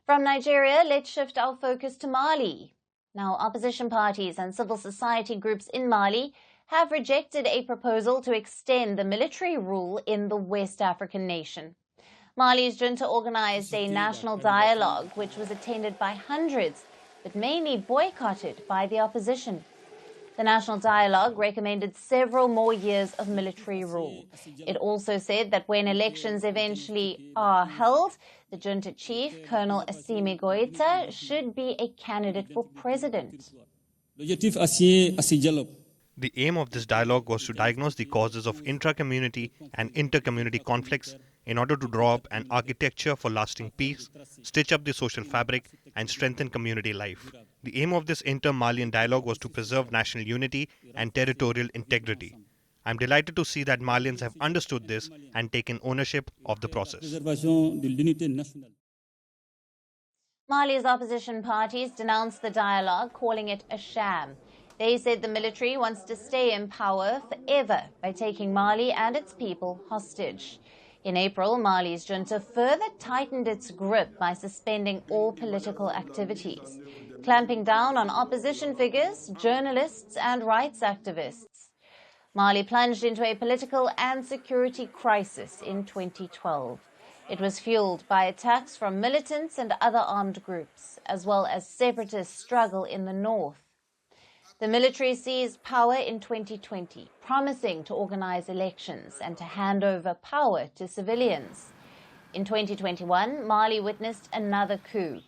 From Nigeria, let's shift our focus to Mali. Now, opposition parties and civil society groups in Mali have rejected a proposal to extend the military rule in the West African nation. Mali's junta organized a national dialogue which was attended by hundreds, but mainly boycotted by the opposition. The national dialogue recommended several more years of military rule. It also said that when elections eventually are held, the junta chief, Colonel Assimi Goita, should be a candidate for president. The aim of this dialogue was to diagnose the causes of intra-community and inter-community conflicts in order to draw up an architecture for lasting peace, stitch up the social fabric, and strengthen community life. The aim of this inter-Malian dialogue was to preserve national unity and territorial integrity. I'm delighted to see that Malians have understood this and taken ownership of the process. Mali's opposition parties denounced the dialogue, calling it a sham. They said the military wants to stay in power forever by taking Mali and its people hostage. In April, Mali's junta further tightened its grip by suspending all political activities, clamping down on opposition figures, journalists, and rights activists. Mali plunged into a political and security crisis in 2012. It was fueled by attacks from militants and other armed groups, as well as separatist struggle in the north. The military seized power in 2020, promising to organize elections and to hand over power to civilians. In 2021, Mali witnessed another coup.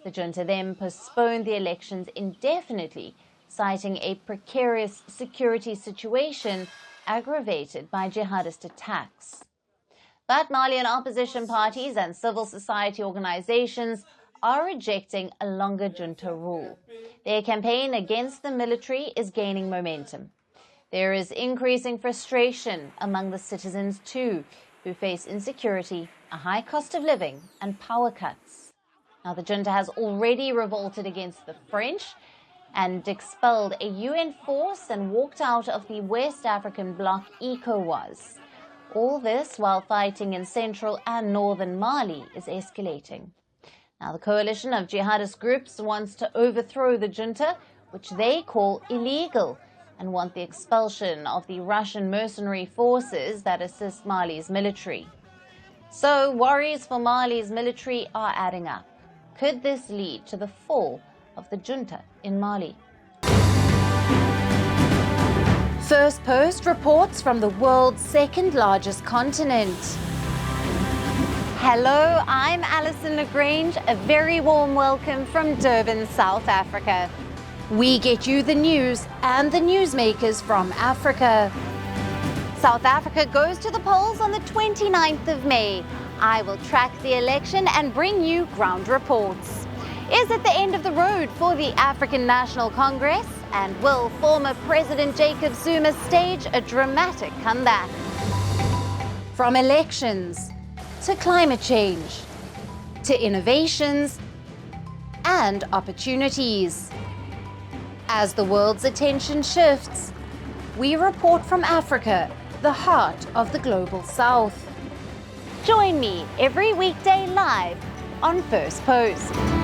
The junta then postponed the elections indefinitely, citing a precarious security situation aggravated by jihadist attacks. But Malian opposition parties and civil society organizations are rejecting a longer junta rule. Their campaign against the military is gaining momentum. There is increasing frustration among the citizens too, who face insecurity, a high cost of living, and power cuts. Now, the junta has already revolted against the French and expelled a UN force and walked out of the West African bloc ECOWAS. All this while fighting in central and northern Mali is escalating. Now, the coalition of jihadist groups wants to overthrow the junta, which they call illegal, and want the expulsion of the Russian mercenary forces that assist Mali's military. So, worries for Mali's military are adding up. Could this lead to the fall of the junta in Mali? Firstpost reports from the world's second largest continent. Hello, I'm Alyson Grange. A very warm welcome from Durban, South Africa. We get you the news and the newsmakers from Africa. South Africa goes to the polls on the 29th of May. I will track the election and bring you ground reports. Is it the end of the road for the African National Congress? And will former President Jacob Zuma stage a dramatic comeback? From elections to climate change, to innovations and opportunities. As the world's attention shifts, we report from Africa, the heart of the global south. Join me every weekday live on Firstpost.